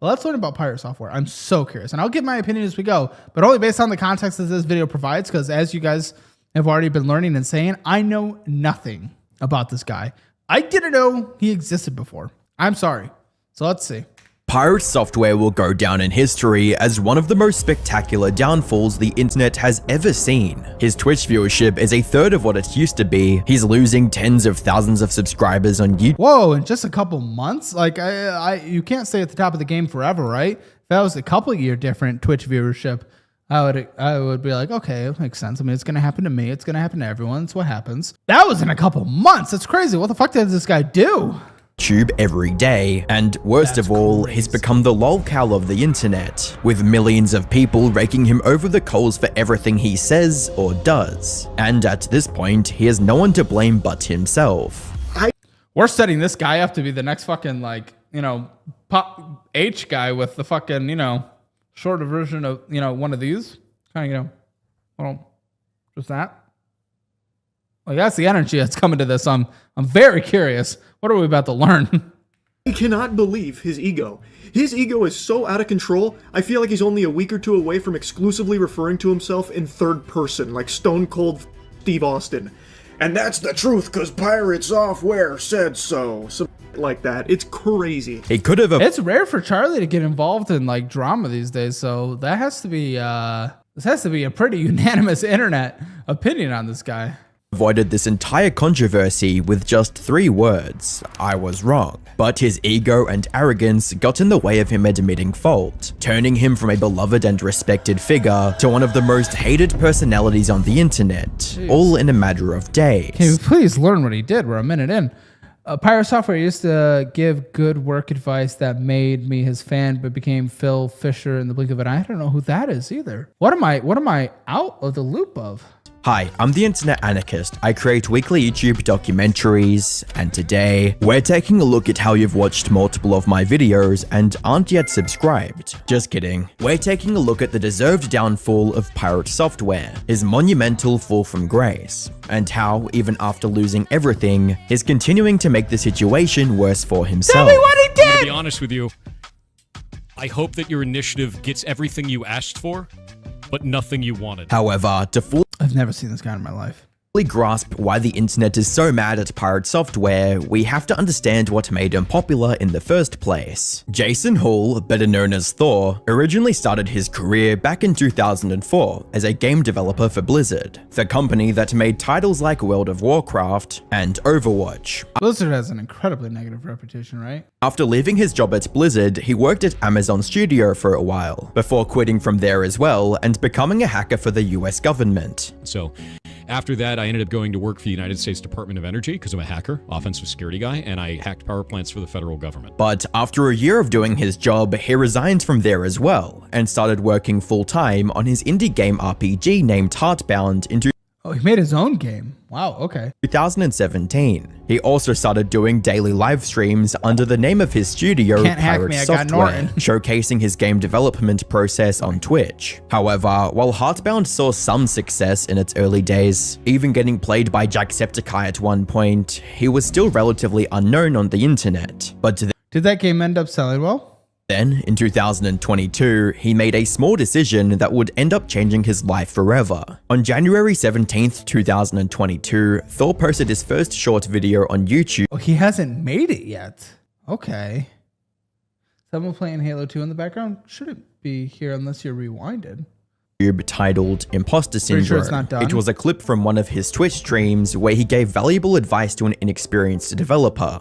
But let's learn about pirate software. I'm so curious, and I'll give my opinion as we go, but only based on the context that this video provides, because as you guys have already been learning and saying, I know nothing about this guy. I didn't know he existed before. I'm sorry. So let's see. Pirate software will go down in history as one of the most spectacular downfalls the internet has ever seen. His Twitch viewership is a third of what it used to be. He's losing tens of thousands of subscribers on YouTube. Whoa, in just a couple months? Like, you can't stay at the top of the game forever, right? If that was a couple year different Twitch viewership, I would be like, okay, it makes sense. I mean, it's going to happen to me. It's going to happen to everyone. It's what happens. That was in a couple months. That's crazy. What the fuck did this guy do? YouTube every day, and worst of all, he's become the lolcow of the internet, with millions of people raking him over the coals for everything he says or does. And at this point, he has no one to blame but himself. We're setting this guy up to be the next fucking, like, you know, pop H guy with the fucking, you know, shorter version of, you know, one of these. Kind of, you know, well, just that. Like, that's the energy that's coming to this. I'm very curious. What are we about to learn? I cannot believe his ego. His ego is so out of control, I feel like he's only a week or two away from exclusively referring to himself in third person, like Stone Cold Steve Austin. And that's the truth, because pirate software said so. Something like that. It's crazy. He could have... It's rare for Charlie to get involved in, like, drama these days, so that has to be, this has to be a pretty unanimous internet opinion on this guy. Avoided this entire controversy with just 3 words: I was wrong. But his ego and arrogance got in the way of him admitting fault, turning him from a beloved and respected figure to one of the most hated personalities on the internet, all in a matter of days. Can you please learn what he did? We're a minute in. Pirate Software used to give good work advice that made me his fan, but became Phil Fisher in the blink of an eye. I don't know who that is either. What am I out of the loop of? Hi, I'm the Internet Anarchist. I create weekly YouTube documentaries, and today, we're taking a look at how you've watched multiple of my videos and aren't yet subscribed. Just kidding. We're taking a look at the deserved downfall of pirate software, his monumental fall from grace, and how, even after losing everything, he's continuing to make the situation worse for himself. Tell me what he did! I'm gonna be honest with you. I hope that your initiative gets everything you asked for, but nothing you wanted. However, to fully I've never seen this guy in my life. grasp why the internet is so mad at pirate software, we have to understand what made him popular in the first place. Jason Hall, better known as Thor, originally started his career back in 2004 as a game developer for Blizzard, the company that made titles like World of Warcraft and Overwatch. Blizzard has an incredibly negative reputation, right? After leaving his job at Blizzard, he worked at Amazon Studio for a while, before quitting from there as well and becoming a hacker for the US government. So after that, I ended up going to work for the United States Department of Energy because I'm a hacker, offensive security guy, and I hacked power plants for the federal government. But after a year of doing his job, he resigned from there as well, and started working full-time on his indie game RPG named Heartbound in Oh, he made his own game. Wow, okay. 2017. He also started doing daily live streams under the name of his studio, Can't hack Pirate me, I got Software, Norton. showcasing his game development process on Twitch. However, while Heartbound saw some success in its early days, even getting played by Jacksepticeye at one point, he was still relatively unknown on the internet. But Did that game end up selling well? then, in 2022, he made a small decision that would end up changing his life forever. On January 17th, 2022, Thor posted his first short video on YouTube. Oh, he hasn't made it yet. Okay. Someone playing Halo 2 in the background? Shouldn't be here unless you're rewinded. Titled Imposter Pretty Syndrome. sure it's not done. It was a clip from one of his Twitch streams where he gave valuable advice to an inexperienced developer.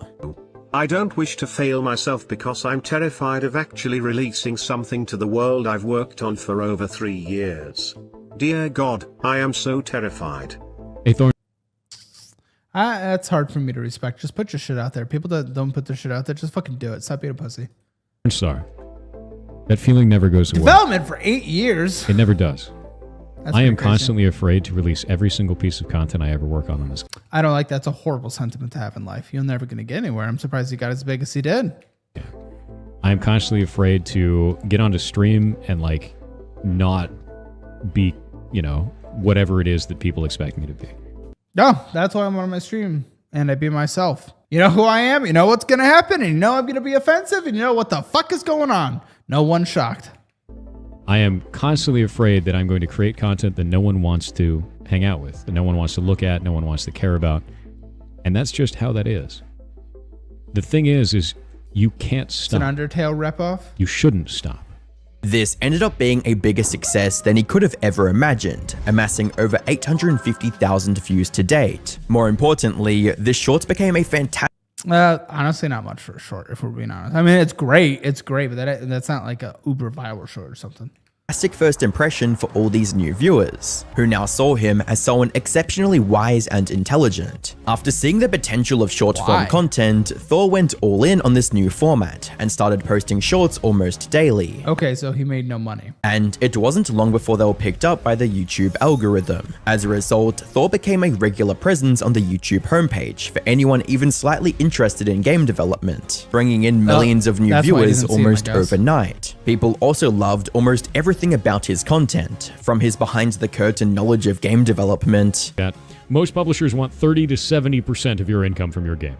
I don't wish to fail myself because I'm terrified of actually releasing something to the world I've worked on for over 3 years. Dear God, I am so terrified. Hey, Thor. That's hard for me to respect. Just put your shit out there. People that don't put their shit out there, just fucking do it. Stop being a pussy. Star. That feeling never goes away. Development for 8 years. It never does. That's I am pretty crazy. constantly afraid to release every single piece of content I ever work on this. I don't like that's a horrible sentiment to have in life. You're never going to get anywhere. I'm surprised he got as big as he did. Yeah. I am constantly afraid to get onto stream and like not be, you know, whatever it is that people expect me to be. No, that's why I'm on my stream and I be myself. You know who I am? You know what's going to happen? And you know I'm going to be offensive? And you know what the fuck is going on? No one's shocked. I am constantly afraid that I'm going to create content that no one wants to hang out with, that no one wants to look at, no one wants to care about. And that's just how that is. The thing is you can't stop. It's an Undertale ripoff? You shouldn't stop. This ended up being a bigger success than he could have ever imagined, amassing over 850,000 views to date. More importantly, this short became a fantastic Honestly, not much for a short, if we're being honest. I mean, it's great, but that's not like a uber viral short or something. first impression for all these new viewers, who now saw him as someone exceptionally wise and intelligent. After seeing the potential of short-form content, Thor went all in on this new format and started posting shorts almost daily. Okay, so he made no money. And it wasn't long before they were picked up by the YouTube algorithm. As a result, Thor became a regular presence on the YouTube homepage for anyone even slightly interested in game development, bringing in millions of new viewers almost overnight. People also loved almost everything about his content, from his behind-the-curtain knowledge of game development. Most publishers want 30 to 70% of your income from your game.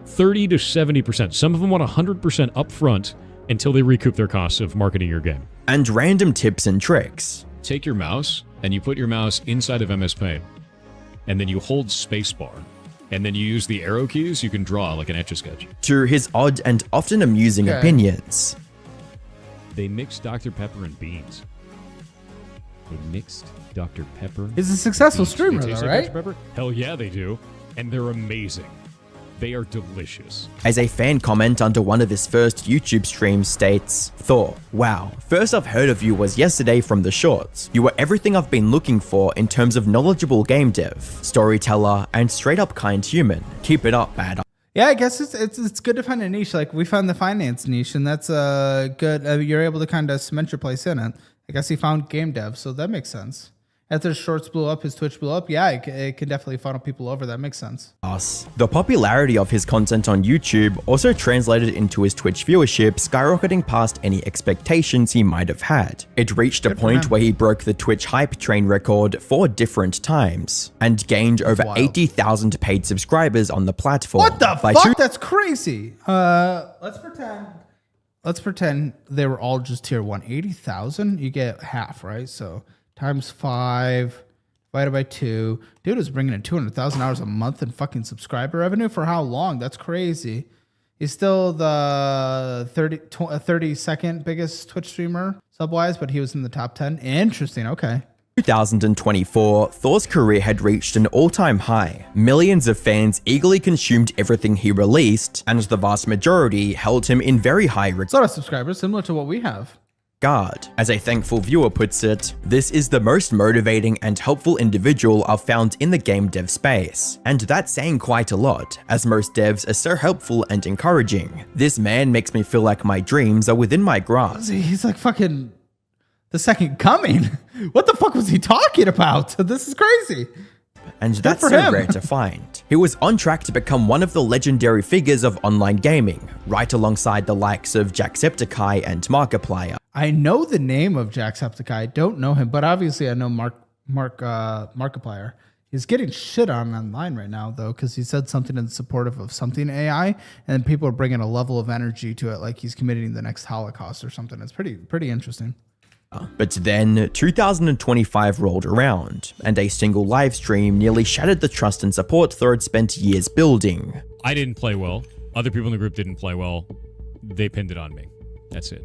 30 to 70%. Some of them want 100% upfront until they recoup their costs of marketing your game. And random tips and tricks. Take your mouse, and you put your mouse inside of MS Paint, and then you hold spacebar, and then you use the arrow keys, you can draw like an Etch-a-Sketch. To his odd and often amusing opinions. They mixed Dr. Pepper and beans. They mixed Dr. Pepper. He's a successful streamer, though, right? Dr. Pepper? Hell yeah, they do. And they're amazing. They are delicious. As a fan comment under one of his first YouTube streams states, Thor, wow, first I've heard of you was yesterday from the shorts. You were everything I've been looking for in terms of knowledgeable game dev, storyteller, and straight up kind human. Keep it up, bad. Yeah, I guess it's good to find a niche. Like, we found the finance niche, and that's good. You're able to kind of cement your place in it. I guess he found game dev, so that makes sense. After his shorts blew up, his Twitch blew up, yeah, it can definitely funnel people over. That makes sense. The popularity of his content on YouTube also translated into his Twitch viewership, skyrocketing past any expectations he might have had. It reached a point where he broke the Twitch hype train record 4 different times and gained over 80,000 paid subscribers on the platform. What the fuck? That's crazy. Let's pretend they were all just tier 1. 80,000, you get half, right? So times 5 divided by 2. Dude is bringing in $200,000 a month in fucking subscriber revenue for how long? That's crazy. He's still the 32nd biggest Twitch streamer sub-wise, but he was in the top 10. Interesting. Okay. 2024, Thor's career had reached an all-time high. Millions of fans eagerly consumed everything he released, and the vast majority held him in very high regard. It's a lot of subscribers, similar to what we have. As a thankful viewer puts it, this is the most motivating and helpful individual I've found in the game dev space. And that's saying quite a lot, as most devs are so helpful and encouraging. This man makes me feel like my dreams are within my grasp. He's like fucking the second coming. What the fuck was he talking about? This is crazy. And that's so rare to find. He was on track to become one of the legendary figures of online gaming, right alongside the likes of Jacksepticeye and Markiplier. I know the name of Jacksepticeye. I don't know him, but obviously I know Markiplier. He's getting shit on online right now, though, because he said something in support of something AI, and people are bringing a level of energy to it, like he's committing the next Holocaust or something. It's pretty interesting. But then 2025 rolled around, and a single live stream nearly shattered the trust and support Thor had spent years building. I didn't play well. Other people in the group didn't play well. They pinned it on me. That's it.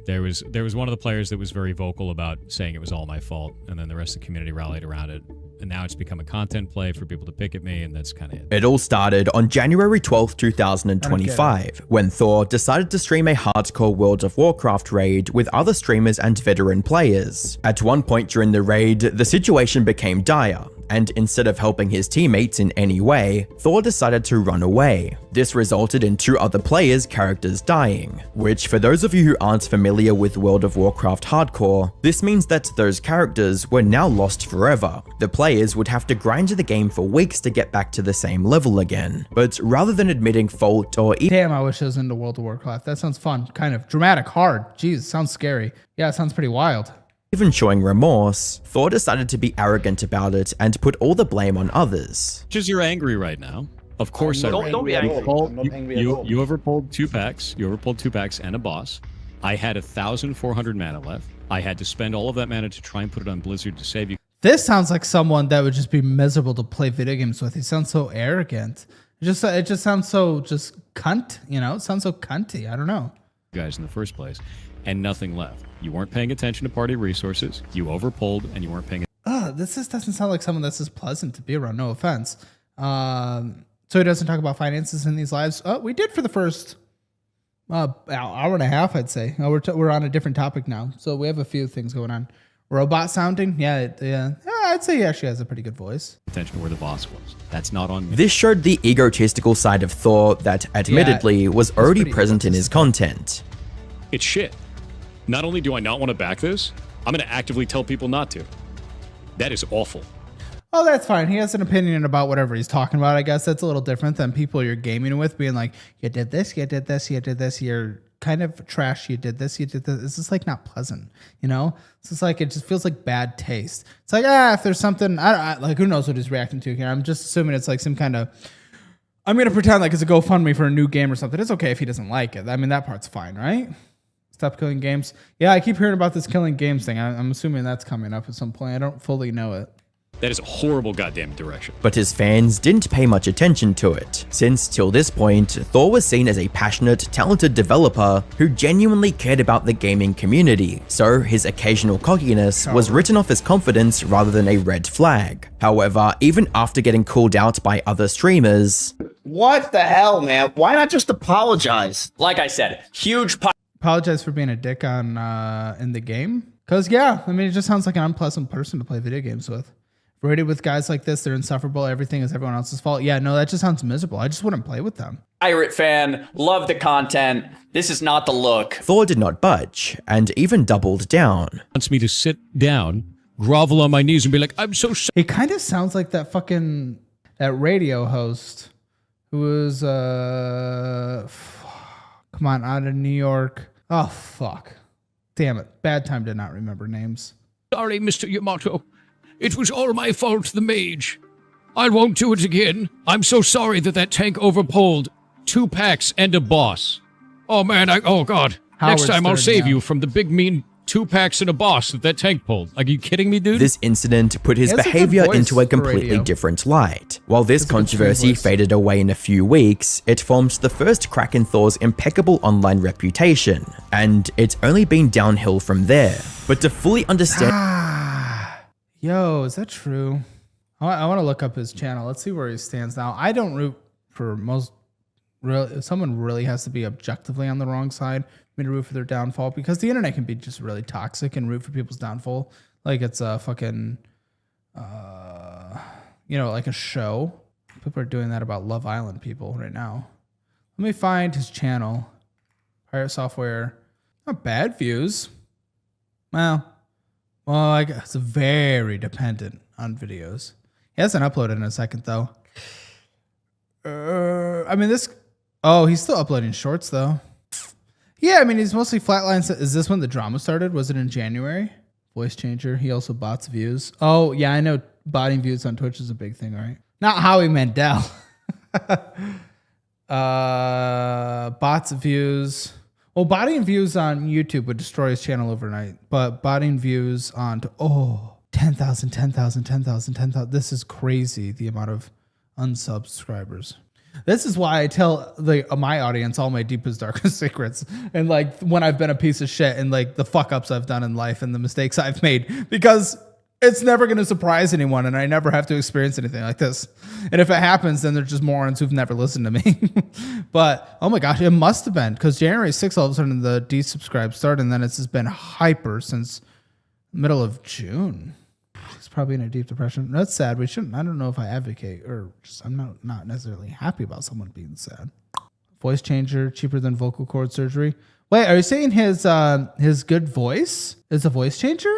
There was one of the players that was very vocal about saying it was all my fault, and then the rest of the community rallied around it. And now it's become a content play for people to pick at me, and that's kind of it. It all started on January 12th, 2025, when Thor decided to stream a hardcore World of Warcraft raid with other streamers and veteran players. At one point during the raid, the situation became dire, and instead of helping his teammates in any way, Thor decided to run away. This resulted in 2 other players' characters dying, which for those of you who aren't familiar with World of Warcraft hardcore, this means that those characters were now lost forever. The players would have to grind the game for weeks to get back to the same level again. But rather than admitting fault or damn, I wish I was into World of Warcraft. That sounds fun. Kind of dramatic, hard. Jeez, sounds scary. Yeah, it sounds pretty wild. Even showing remorse, Thor decided to be arrogant about it and put all the blame on others. Just you're angry right now. Of course I ran. Don't be angry. I'm not angry at all. You overpulled 2 packs. You overpulled 2 packs and a boss. I had 1,400 mana left. I had to spend all of that mana to try and put it on Blizzard to save you. This sounds like someone that would just be miserable to play video games with. He sounds so arrogant. It just sounds so just cunt, you know? It sounds so cunty. I don't know. Guys in the first place, and nothing left. You weren't paying attention to party resources. You overpulled, and you weren't paying. This just doesn't sound like someone that's just pleasant to be around. No offense. So he doesn't talk about finances in these lives. We did for the first hour and a half, I'd say. We're on a different topic now, so we have a few things going on. Robot sounding, yeah. I'd say he actually has a pretty good voice. Attention to where the boss was. That's not on me. This showed the egotistical side of Thor that admittedly was already present in his content. It's shit. Not only do I not want to back this, I'm going to actively tell people not to. That is awful. Oh, that's fine. He has an opinion about whatever he's talking about. I guess that's a little different than people you're gaming with being like, you did this, you did this, you did this, you're kind of trash, you did this, you did this. It's just like not pleasant, you know? It's just like, it just feels like bad taste. It's like, if there's something, like who knows what he's reacting to here. I'm just assuming it's like some kind of, I'm going to pretend like it's a GoFundMe for a new game or something. It's okay if he doesn't like it. I mean, that part's fine, right? Stop killing games. Yeah, I keep hearing about this killing games thing. I'm assuming that's coming up at some point. I don't fully know it. That is a horrible goddamn direction. But his fans didn't pay much attention to it, since till this point, Thor was seen as a passionate, talented developer who genuinely cared about the gaming community, so his occasional cockiness was written off as confidence rather than a red flag. However, even after getting called out by other streamers, What the hell, man? Why not just apologize? Like I said, huge Apologize for being a dick on in the game. Because, yeah, I mean, it just sounds like an unpleasant person to play video games with. Rated with guys like this, they're insufferable. Everything is everyone else's fault. Yeah, no, that just sounds miserable. I just wouldn't play with them. pirate fan, love the content. This is not the look. Thor did not budge, and even doubled down. Wants me to sit down, grovel on my knees, and be like, I'm so sorry. He kind of sounds like that that radio host who was, come on, out of New York. Oh, fuck. Damn it. Bad time to not remember names. Sorry, Mr. Yamato. It was all my fault, the mage. I won't do it again. I'm so sorry that tank overpulled 2 packs and a boss. Oh man, oh god. Next time I'll save you from the big mean 2 packs and a boss that tank pulled. Are you kidding me, dude? This incident put his behavior into a completely different light. While this controversy faded away in a few weeks, it formed the first crack in Thor's impeccable online reputation, and it's only been downhill from there. But to fully understand... Yo, is that true? I want to look up his channel. Let's see where he stands now. I don't root for most... If someone really has to be objectively on the wrong side, me to root for their downfall, because the internet can be just really toxic and root for people's downfall. Like it's a fucking, like a show. People are doing that about Love Island people right now. Let me find his channel. Pirate Software. Not bad views. Well, I guess it's very dependent on videos. He hasn't uploaded in a second though. He's still uploading shorts though. Yeah, I mean, he's mostly flatlines. Is this when the drama started? Was it in January? Voice changer. He also bots views. Oh, yeah, I know botting views on Twitch is a big thing, right? Not Howie Mandel. Bots views. Well, botting views on YouTube would destroy his channel overnight. But botting views on... 10,000, 10,000, 10,000, 10,000. This is crazy, the amount of unsubscribers. This is why I tell my audience all my deepest, darkest secrets. And like when I've been a piece of shit and like the fuck ups I've done in life and the mistakes I've made, because it's never going to surprise anyone. And I never have to experience anything like this. And if it happens, then they're just morons who've never listened to me. But oh my gosh, it must have been because January 6th, all of a sudden the desubscribe started. And then it's just been hyper since middle of June. He's probably in a deep depression. That's sad. We shouldn't. I don't know if I advocate or just I'm not necessarily happy about someone being sad. Voice changer, cheaper than vocal cord surgery. Wait, are you saying his good voice is a voice changer?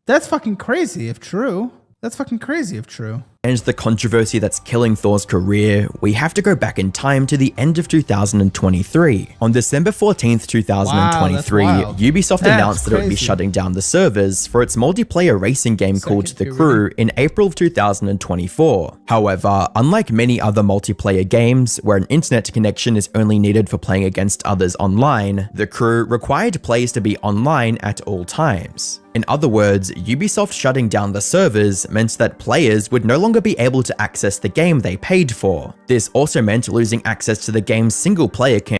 That's fucking crazy if true. That's fucking crazy if true. and the controversy that's killing Thor's career, we have to go back in time to the end of 2023. On December 14th, 2023, Wow, that's wild. Ubisoft That's announced that it would be crazy. shutting down the servers for its multiplayer racing game called The Crew in April of 2024. However, unlike many other multiplayer games where an internet connection is only needed for playing against others online, The Crew required players to be online at all times. In other words, Ubisoft shutting down the servers meant that players would no longer be able to access the game they paid for. This also meant losing access to the game's single-player campaign.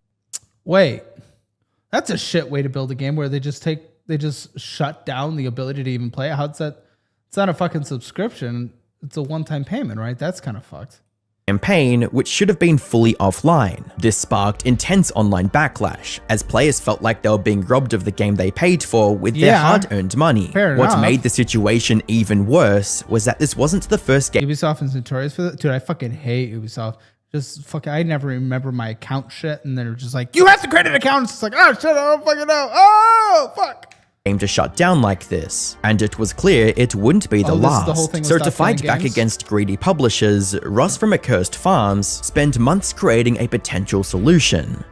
Wait, that's a shit way to build a game where they just shut down the ability to even play it. How's that? It's not a fucking subscription. It's a one-time payment, right? That's kind of fucked. Which should have been fully offline. This sparked intense online backlash, as players felt like they were being robbed of the game they paid for with their hard-earned money. Fair What enough. made the situation even worse was that this wasn't the first game Ubisoft is notorious for that. Dude, I fucking hate Ubisoft. Just fucking, I never remember my account shit, and they're just like, you have to create an account. It's just like, oh shit, I don't fucking know. Oh fuck. to shut down like this, and it was clear it wouldn't be the Oh, this is the whole last. thing with So to stop fight playing back games? against greedy publishers, Ross from Accursed Farms spent months creating a potential solution.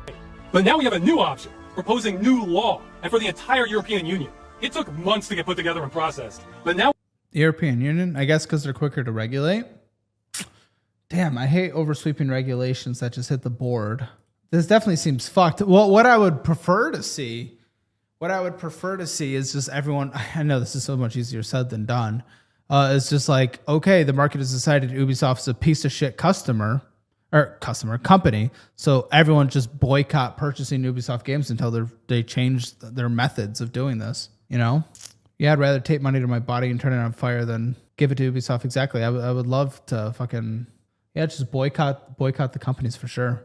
But now we have a new option, proposing new law, and for the entire European Union. It took months to get put together and processed, but now European Union, I guess because they're quicker to regulate. Damn, I hate oversweeping regulations that just hit the board. This definitely seems fucked. Well, what I would prefer to see is just everyone, I know this is so much easier said than done. It's just like, okay, the market has decided Ubisoft's a piece of shit company. So everyone just boycott purchasing Ubisoft games until they change their methods of doing this, you know? Yeah, I'd rather take money to my body and turn it on fire than give it to Ubisoft. Exactly. I would love to fucking, just boycott the companies for sure.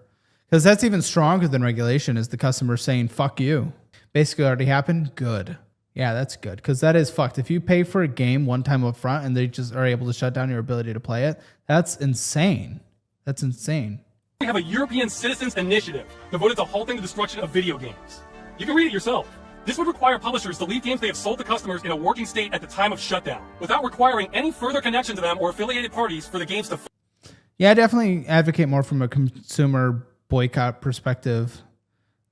Because that's even stronger than regulation, is the customer saying, fuck you. Basically already happened. Good. Yeah, that's good. Because that is fucked. If you pay for a game one time up front and they just are able to shut down your ability to play it, that's insane. That's insane. we have a European Citizens Initiative devoted to halting the destruction of video games. You can read it yourself. This would require publishers to leave games they have sold to customers in a working state at the time of shutdown, without requiring any further connection to them or affiliated parties for the games to... Yeah, I definitely advocate more from a consumer boycott perspective.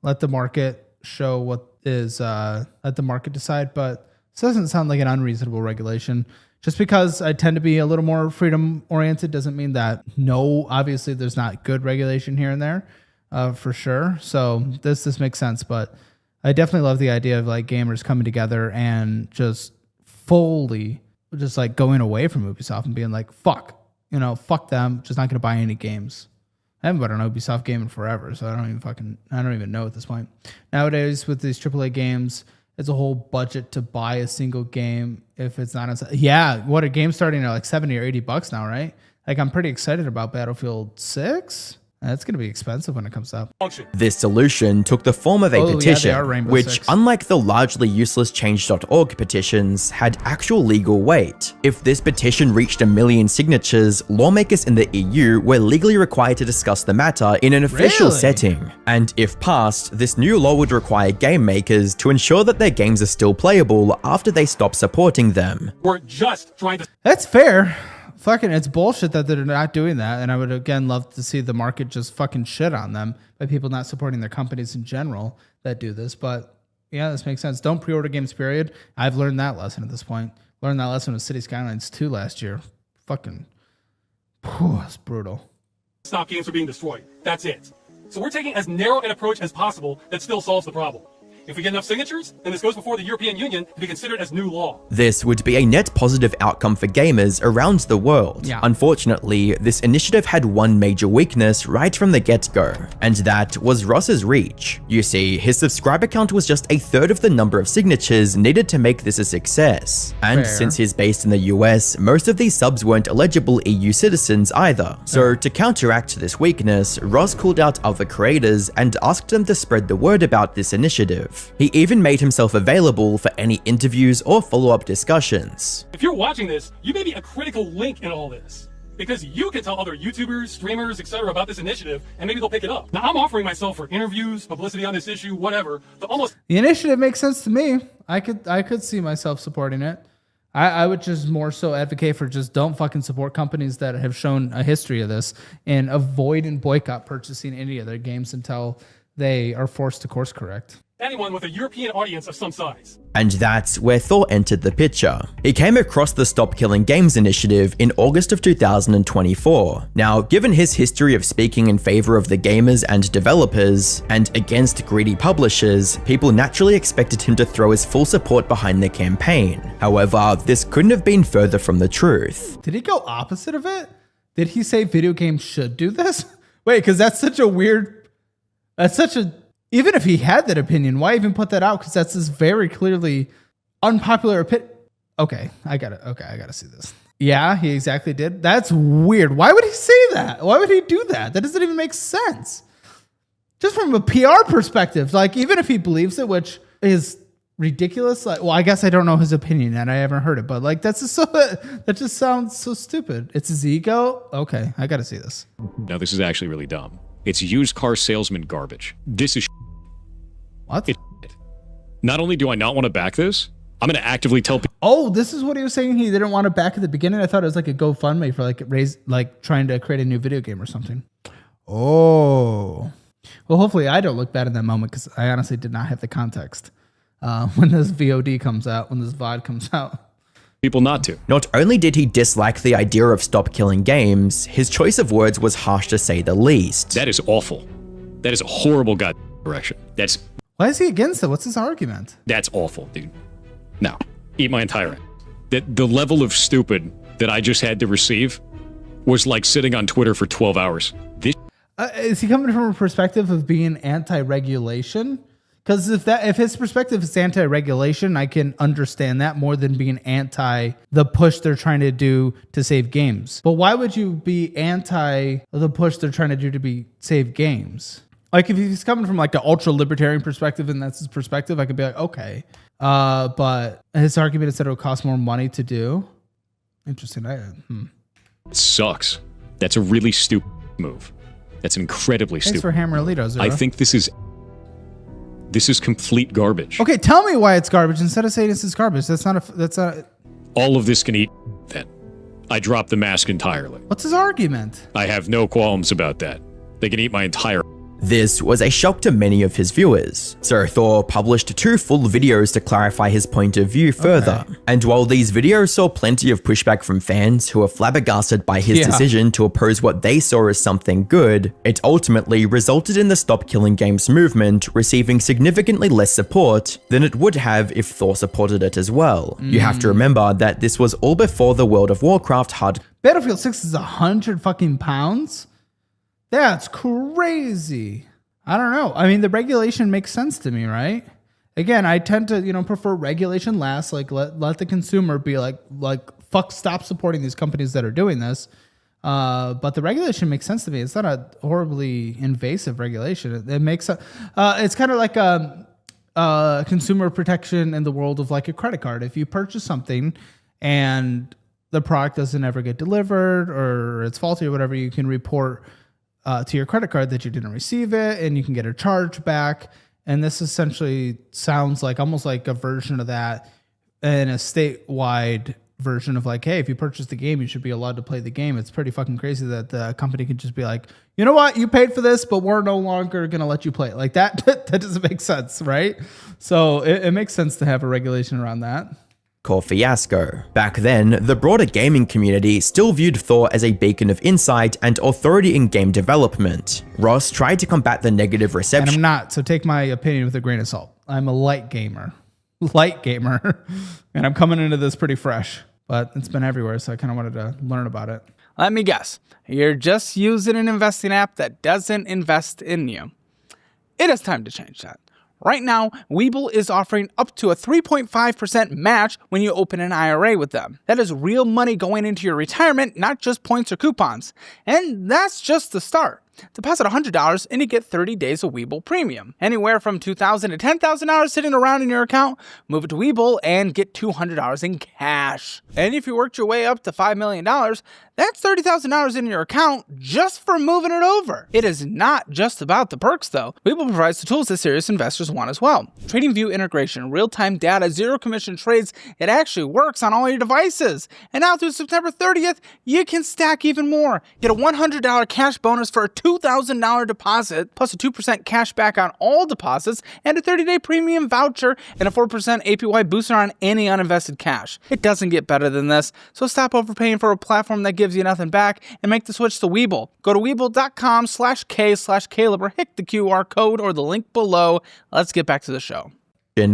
Let the market show what is, let the market decide, but this doesn't sound like an unreasonable regulation. Just because I tend to be a little more freedom oriented doesn't mean that obviously there's not good regulation here and there, for sure. So this makes sense, but I definitely love the idea of like gamers coming together and just fully just like going away from Ubisoft and being like, fuck them, just not going to buy any games. I haven't bought an Ubisoft game in forever, so I don't even know at this point. Nowadays with these AAA games, it's a whole budget to buy a single game if it's not what a game starting at like $70 or $80 now, right? Like I'm pretty excited about Battlefield 6. That's going to be expensive when it comes up. This solution took the form of a Oh, yeah, they petition, are Rainbow which, Six. unlike the largely useless Change.org petitions, had actual legal weight. If this petition reached 1 million signatures, lawmakers in the EU were legally required to discuss the matter in an official Really? setting. And if passed, this new law would require game makers to ensure that their games are still playable after they stop supporting them. We're just trying to... That's fair. Fucking, it's bullshit that they're not doing that. And I would again love to see the market just fucking shit on them by people not supporting their companies in general that do this. But yeah, this makes sense. Don't pre-order games, period. I've learned that lesson at this point. Learned that lesson with City Skylines 2 last year. Fucking, it's brutal. Stop games from being destroyed. That's it. So we're taking as narrow an approach as possible that still solves the problem. If we get enough signatures, then this goes before the European Union to be considered as new law. This would be a net positive outcome for gamers around the world. Yeah. Unfortunately, this initiative had one major weakness right from the get-go, and that was Ross's reach. You see, his subscriber count was just a third of the number of signatures needed to make this a success. And Fair. since he's based in the US, most of these subs weren't eligible EU citizens either. So to counteract this weakness, Ross called out other creators and asked them to spread the word about this initiative. He even made himself available for any interviews or follow-up discussions. If you're watching this, you may be a critical link in all this. Because you can tell other YouTubers, streamers, etc. about this initiative, and maybe they'll pick it up. Now, I'm offering myself for interviews, publicity on this issue, whatever. The The initiative makes sense to me. I could see myself supporting it. I would just more so advocate for just don't fucking support companies that have shown a history of this, and avoid and boycott purchasing any of their games until they are forced to course correct. Anyone with a European audience of some size. And that's where Thor entered the picture. He came across the Stop Killing Games initiative in August of 2024. Now, given his history of speaking in favor of the gamers and developers, and against greedy publishers, people naturally expected him to throw his full support behind the campaign. However, this couldn't have been further from the truth. Did he go opposite of it? Did he say video games should do this? Wait, because that's such a weird... Even if he had that opinion, why even put that out? Because that's this very clearly unpopular opinion. Okay, I gotta see this. Yeah, he exactly did. That's weird. Why would he say that? Why would he do that? That doesn't even make sense. Just from a PR perspective, like even if he believes it, which is ridiculous. Like, well, I guess I don't know his opinion and I haven't heard it, but like that just sounds so stupid. It's his ego. Okay, I gotta see this. Now this is actually really dumb. It's used car salesman garbage. This is what? Not only do I not want to back this, I'm going to actively tell people. Oh, this is what he was saying. He didn't want to back at the beginning. I thought it was like a GoFundMe for trying to create a new video game or something. Oh, well, hopefully I don't look bad in that moment because I honestly did not have the context when this VOD comes out, when this VOD comes out. People not to. Not only did he dislike the idea of Stop Killing Games, his choice of words was harsh to say the least. That is awful. That is a horrible direction. Why is he against it? What's his argument? That's awful, dude. No, eat my entire ass. The level of stupid that I just had to receive was like sitting on Twitter for 12 hours. Is he coming from a perspective of being anti-regulation? Because if his perspective is anti-regulation, I can understand that more than being anti the push they're trying to do to save games. But why would you be anti the push they're trying to do to save games? Like if he's coming from like an ultra libertarian perspective and that's his perspective, I could be like, okay. But his argument is that it would cost more money to do. Interesting. It sucks. That's a really stupid move. That's incredibly stupid. Thanks for Hammer Alito, Zero. I think this is complete garbage. Okay, tell me why it's garbage instead of saying this is garbage. That's not. All of this can eat then. I dropped the mask entirely. What's his argument? I have no qualms about that. They can eat my entire... This was a shock to many of his viewers, so Thor published 2 full videos to clarify his point of view further. Okay. And while these videos saw plenty of pushback from fans who were flabbergasted by his decision to oppose what they saw as something good, it ultimately resulted in the Stop Killing Games movement receiving significantly less support than it would have if Thor supported it as well. You have to remember that this was all before the World of Warcraft hard... Battlefield 6 is 100 fucking pounds? That's crazy. I don't know. I mean, the regulation makes sense to me, right? Again, I tend to, prefer regulation last. Like, let the consumer be like, fuck, stop supporting these companies that are doing this. But the regulation makes sense to me. It's not a horribly invasive regulation. It makes it's kind of like consumer protection in the world of like a credit card. If you purchase something and the product doesn't ever get delivered or it's faulty or whatever, you can report to your credit card that you didn't receive it and you can get a charge back. And this essentially sounds like almost like a version of that in a statewide version of like, hey, if you purchase the game, you should be allowed to play the game. It's pretty fucking crazy that the company can just be like, you know what, you paid for this, but we're no longer going to let you play it. Like that doesn't make sense, right? So it makes sense to have a regulation around that. Fiasco. Back then, the broader gaming community still viewed Thor as a beacon of insight and authority in game development. Ross tried to combat the negative reception. And I'm not, so take my opinion with a grain of salt. I'm a light gamer, and I'm coming into this pretty fresh, but it's been everywhere, so I kind of wanted to learn about it. Let me guess, you're just using an investing app that doesn't invest in you. It is time to change that. Right now, Webull is offering up to a 3.5% match when you open an IRA with them. That is real money going into your retirement, not just points or coupons. And that's just the start. Deposit $100 and you get 30 days of Webull Premium. Anywhere from $2,000 to $10,000 sitting around in your account, move it to Webull and get $200 in cash. And if you worked your way up to $5 million, That's $30,000 in your account just for moving it over. It is not just about the perks though. Webull provides the tools that serious investors want as well. TradingView integration, real-time data, zero commission trades. It actually works on all your devices. And now through September 30th, you can stack even more. Get a $100 cash bonus for a $2,000 deposit, plus a 2% cash back on all deposits, and a 30-day premium voucher, and a 4% APY booster on any uninvested cash. It doesn't get better than this, so stop overpaying for a platform that gives you nothing back and make the switch to Webull. Go to Webull.com/K/Caleb or hit the QR code or the link below. Let's get back to the show.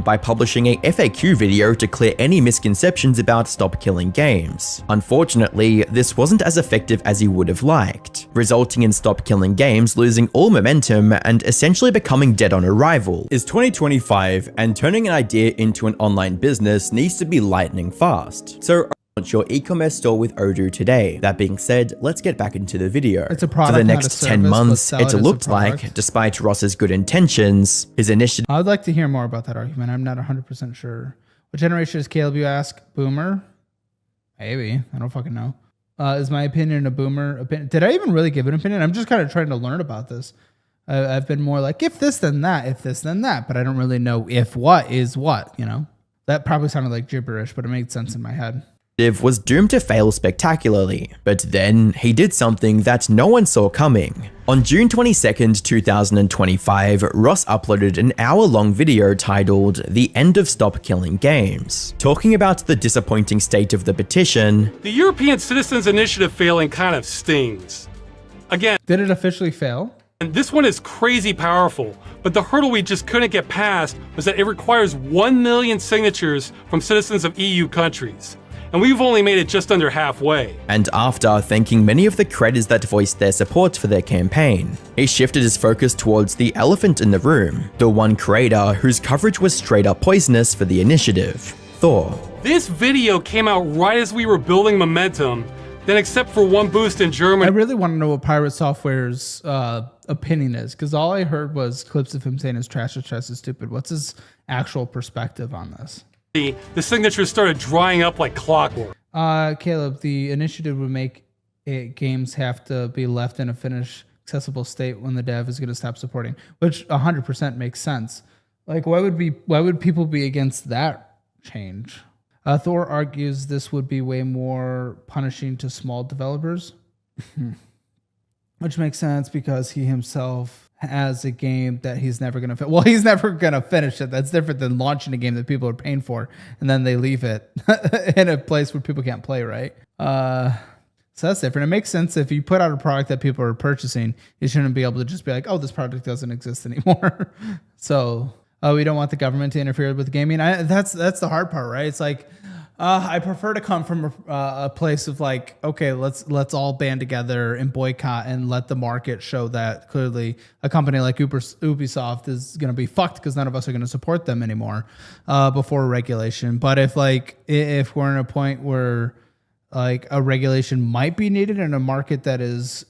By publishing a FAQ video to clear any misconceptions about Stop Killing Games. Unfortunately, this wasn't as effective as he would have liked, resulting in Stop Killing Games losing all momentum and essentially becoming dead on arrival. Is 2025, and turning an idea into an online business needs to be lightning fast. So launch your e-commerce store with Odoo today. That being said, let's get back into the video. It's a product, for the not next a service, 10 but months, sell it it as a looked product. like, despite Ross's good intentions, his initiative I would like to hear more about that argument. I'm not 100% sure. What generation is Caleb, you ask? Boomer? Maybe. I don't fucking know. Is my opinion a boomer opinion? Did I even really give an opinion? I'm just kind of trying to learn about this. I've been more like, if this, then that, if this, then that. But I don't really know if what is what, you know? That probably sounded like gibberish, but it made sense in my head. was doomed to fail spectacularly, but then he did something that no one saw coming. On June 22nd, 2025, Ross uploaded an hour-long video titled "The End of Stop Killing Games," talking about the disappointing state of the petition. The European Citizens Initiative failing kind of stings. Again, Did it officially fail? and this one is crazy powerful, but the hurdle we just couldn't get past was that it requires 1 million signatures from citizens of EU countries. And we've only made it just under halfway. And after thanking many of the creators that voiced their support for their campaign, he shifted his focus towards the elephant in the room, the one creator whose coverage was straight up poisonous for the initiative, Thor. This video came out right as we were building momentum, then except for one boost in I Germany, really want to know what Pirate Software's opinion is, because all I heard was clips of him saying his trash is stupid. What's his actual perspective on this? the signatures started drying up like clockwork. Caleb, the initiative would make games have to be left in a finished, accessible state when the dev is going to stop supporting, which 100% makes sense. Like, why would people be against that change? Thor argues this would be way more punishing to small developers, which makes sense because he himself has a game that he's never going to well, he's never going to finish it. That's different than launching a game that people are paying for and then they leave it in a place where people can't play, right? So that's different. It makes sense if you put out a product that people are purchasing, you shouldn't be able to just be like, oh, this product doesn't exist anymore. So we don't want the government to interfere with gaming. That's the hard part, right? It's like, I prefer to come from a place of like, okay, let's all band together and boycott and let the market show that clearly a company like Ubisoft is going to be fucked because none of us are going to support them anymore before regulation. But if we're in a point where like a regulation might be needed in a market that is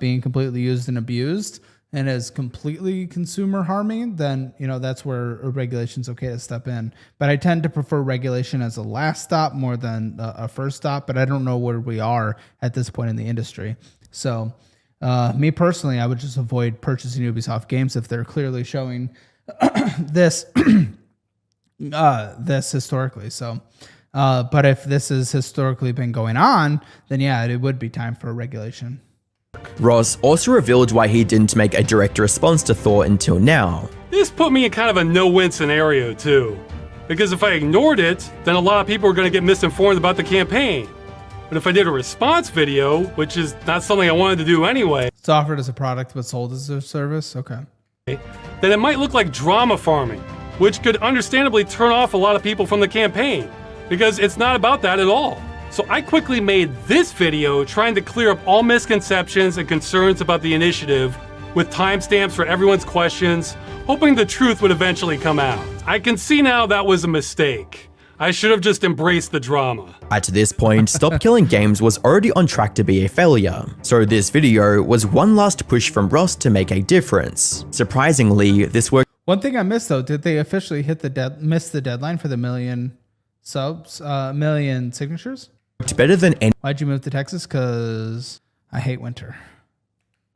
being completely used and abused and is completely consumer harming, then, you know, that's where a regulation's okay to step in. But I tend to prefer regulation as a last stop more than a first stop, but I don't know where we are at this point in the industry. So me personally, I would just avoid purchasing Ubisoft games if they're clearly showing this this historically. So but if this has historically been going on, then yeah, it would be time for a regulation. Ross also revealed why he didn't make a direct response to Thor until now. This put me in kind of a no-win scenario too. Because if I ignored it, then a lot of people are going to get misinformed about the campaign. But if I did a response video, which is not something I wanted to do anyway, It's offered as a product but sold as a service? Okay. then it might look like drama farming, which could understandably turn off a lot of people from the campaign, because it's not about that at all. So I quickly made this video trying to clear up all misconceptions and concerns about the initiative with timestamps for everyone's questions, hoping the truth would eventually come out. I can see now that was a mistake. I should have just embraced the drama. At this point, Stop Killing Games was already on track to be a failure, so this video was one last push from Ross to make a difference. Surprisingly, this worked. One thing I missed though, did they officially miss the deadline for the million subs, million signatures? better than Why'd you move to Texas? Because I hate winter.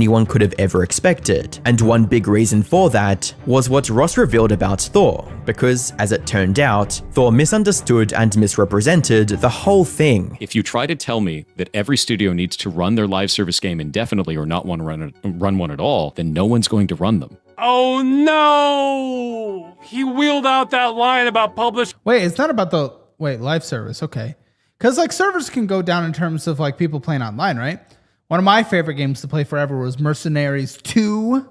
anyone could have ever expected. And one big reason for that was what Ross revealed about Thor, because as it turned out, Thor misunderstood and misrepresented the whole thing. If you try to tell me that every studio needs to run their live service game indefinitely or not want to run one at all, then no one's going to run them. Oh no! He wheeled out that line about publish. Wait, it's not about the live service. Okay, because like servers can go down in terms of like people playing online, right? One of my favorite games to play forever was Mercenaries 2.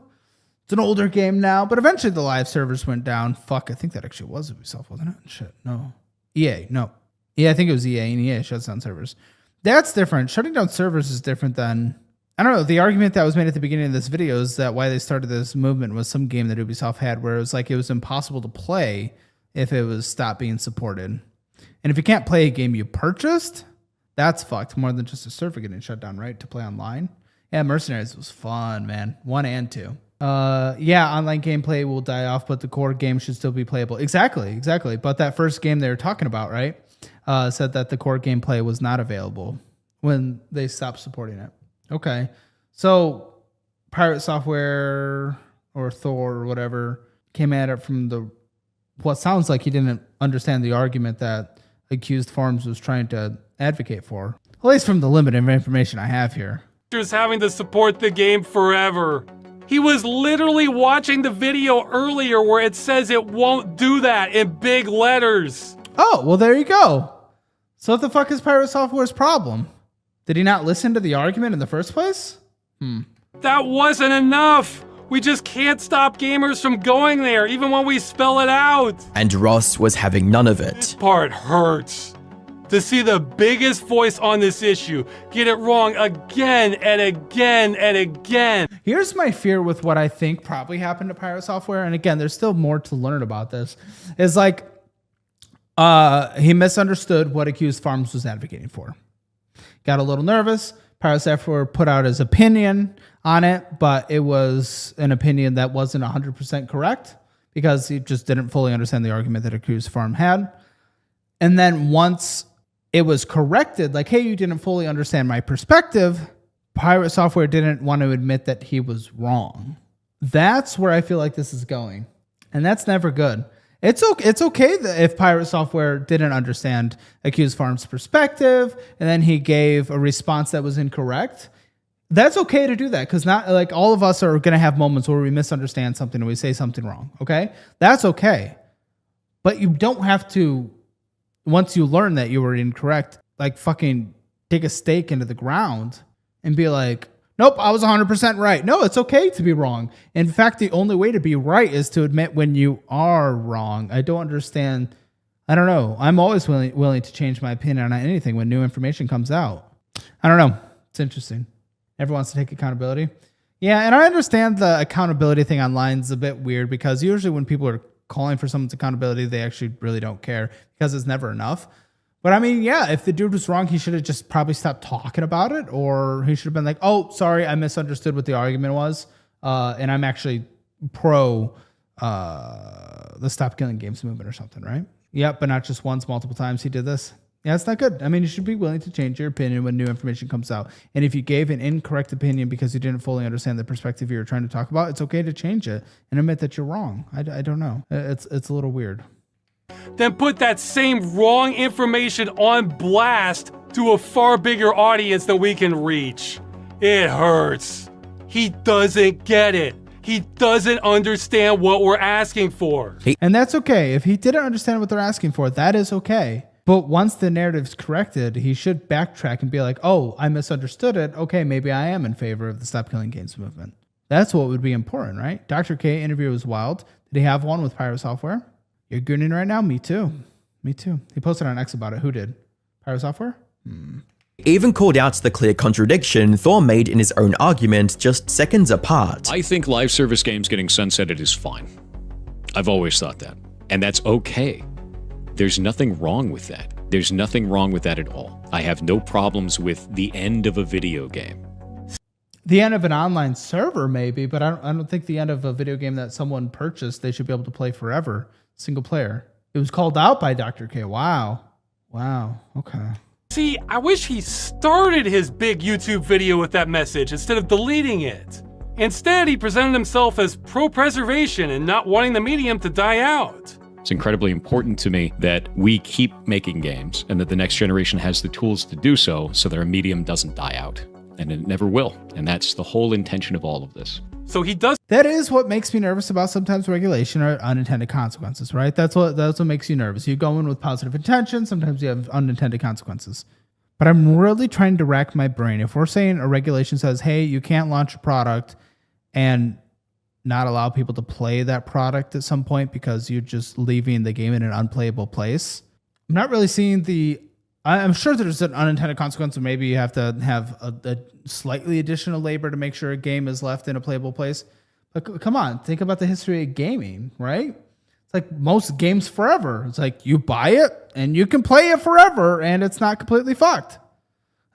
It's an older game now, but eventually the live servers went down. Fuck, I think that actually was Ubisoft, wasn't it? Shit, no. EA, no. Yeah, I think it was EA, and EA shuts down servers. That's different. Shutting down servers is different than, I don't know, the argument that was made at the beginning of this video is that why they started this movement was some game that Ubisoft had where it was like it was impossible to play if it was stopped being supported. And if you can't play a game you purchased, that's fucked more than just a server getting shut down, right? To play online. Yeah, Mercenaries was fun, man. 1 and 2. Yeah, online gameplay will die off, but the core game should still be playable. Exactly. But that first game they were talking about, right? Said that the core gameplay was not available when they stopped supporting it. Okay. So Pirate Software or Thor or whatever came at it from the what sounds like he didn't understand the argument that Accused Farms was trying to advocate for, at least from the limited information I have here. Having to support the game forever. He was literally watching the video earlier where it says it won't do that in big letters. Oh, well, there you go. So what the fuck is Pirate Software's problem? Did he not listen to the argument in the first place? That wasn't enough. We just can't stop gamers from going there, even when we spell it out. And Ross was having none of This it. part hurts. To see the biggest voice on this issue get it wrong again and again and again. Here's my fear with what I think probably happened to Pirate Software. And again, there's still more to learn about this. Is like he misunderstood what Accused Farms was advocating for. Got a little nervous. Pirate Software put out his opinion on it, but it was an opinion that wasn't 100% correct because he just didn't fully understand the argument that Accused Farm had. And then once it was corrected, like, hey, you didn't fully understand my perspective, Pirate Software didn't want to admit that he was wrong. That's where I feel like this is going. And that's never good. It's okay that if Pirate Software didn't understand Accused Farm's perspective and then he gave a response that was incorrect. That's okay to do that because not like all of us are going to have moments where we misunderstand something and we say something wrong. Okay, that's okay, but you don't have to. Once you learn that you were incorrect, like fucking take a stake into the ground and be like, nope, I was 100% right. No, it's okay to be wrong. In fact, the only way to be right is to admit when you are wrong. I don't understand. I don't know. I'm always willing to change my opinion on anything when new information comes out. I don't know. It's interesting. Everyone wants to take accountability. Yeah, and I understand the accountability thing online is a bit weird because usually when people are calling for someone's accountability, they actually really don't care because it's never enough. But I mean, yeah, if the dude was wrong, he should have just probably stopped talking about it, or he should have been like, oh, sorry, I misunderstood what the argument was. And I'm actually pro the Stop Killing Games movement or something, right? Yep, but not just once, multiple times he did this. Yeah, it's not good. I mean, you should be willing to change your opinion when new information comes out. And if you gave an incorrect opinion because you didn't fully understand the perspective you were trying to talk about, it's okay to change it and admit that you're wrong. I don't know. It's a little weird. Then put that same wrong information on blast to a far bigger audience than we can reach. It hurts. He doesn't get it. He doesn't understand what we're asking for. And that's okay. If he didn't understand what they're asking for, that is okay. But once the narrative's corrected, he should backtrack and be like, oh, I misunderstood it. Okay, maybe I am in favor of the Stop Killing Games movement. That's what would be important, right? Dr. K interview was wild. Did he have one with Pirate Software? You're gooning right now? Me too. He posted on X about it. Who did? Pirate Software? Even called out the clear contradiction Thor made in his own argument just seconds apart. I think live service games getting sunsetted is fine. I've always thought that. And that's okay. There's nothing wrong with that. There's nothing wrong with that at all. I have no problems with the end of a video game. The end of an online server, maybe, but I don't think the end of a video game that someone purchased, they should be able to play forever. Single player. It was called out by Dr. K. Wow. Okay. See, I wish he started his big YouTube video with that message instead of deleting it. Instead, he presented himself as pro-preservation and not wanting the medium to die out. It's incredibly important to me that we keep making games and that the next generation has the tools to do so that our medium doesn't die out. And it never will. And that's the whole intention of all of this. So he does. That is what makes me nervous about sometimes regulation or unintended consequences, right? That's what makes you nervous. You go in with positive intention, sometimes you have unintended consequences. But I'm really trying to rack my brain. If we're saying a regulation says, hey, you can't launch a product and not allow people to play that product at some point because you're just leaving the game in an unplayable place, I'm not really seeing I'm sure there's an unintended consequence, and maybe you have to have a slightly additional labor to make sure a game is left in a playable place. But come on, think about the history of gaming, right? It's like most games forever. It's like you buy it and you can play it forever and it's not completely fucked.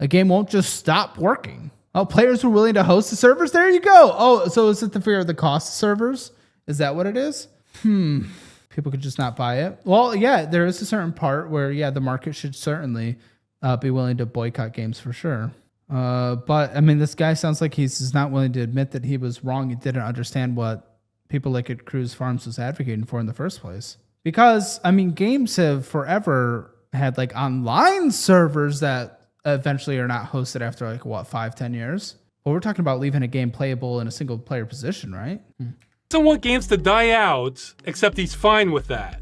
A game won't just stop working. Oh, players were willing to host the servers? There you go. Oh, so is it the fear of the cost of servers? Is that what it is? People could just not buy it. Well, yeah, there is a certain part where, yeah, the market should certainly be willing to boycott games for sure. But, I mean, this guy sounds like he's not willing to admit that he was wrong. He didn't understand what people like at Cruise Farms was advocating for in the first place. Because, I mean, games have forever had, like, online servers that eventually are not hosted after, like, 5-10 years? Well, we're talking about leaving a game playable in a single-player position, right? Doesn't want games to die out, except he's fine with that.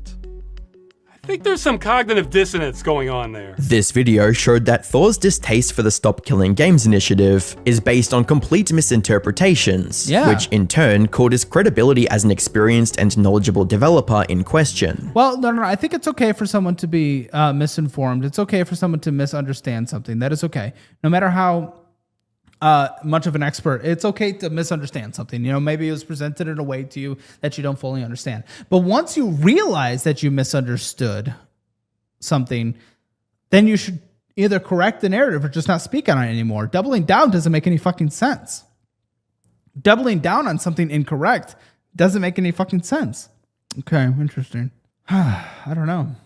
I think there's some cognitive dissonance going on there. This video showed that Thor's distaste for the Stop Killing Games initiative is based on complete misinterpretations, which in turn called his credibility as an experienced and knowledgeable developer in question. Well, no, I think it's okay for someone to be misinformed. It's okay for someone to misunderstand something. That is okay. No matter how much of an expert, it's okay to misunderstand something. You know, maybe it was presented in a way to you that you don't fully understand. But once you realize that you misunderstood something, then you should either correct the narrative or just not speak on it anymore. Doubling down doesn't make any fucking sense. Doubling down on something incorrect doesn't make any fucking sense. Okay, interesting. I don't know.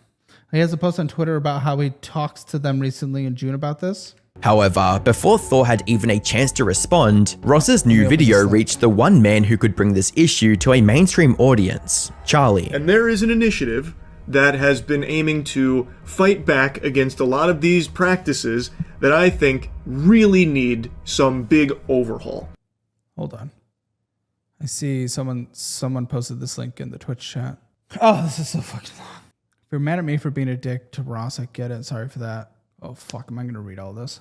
He has a post on Twitter about how he talks to them recently in June about this. However, before Thor had even a chance to respond, Ross's new video reached the one man who could bring this issue to a mainstream audience, Charlie. And there is an initiative that has been aiming to fight back against a lot of these practices that I think really need some big overhaul. Hold on. I see someone posted this link in the Twitch chat. Oh, this is so fucking long. If you're mad at me for being a dick to Ross, I get it. Sorry for that. Oh, fuck. Am I going to read all this?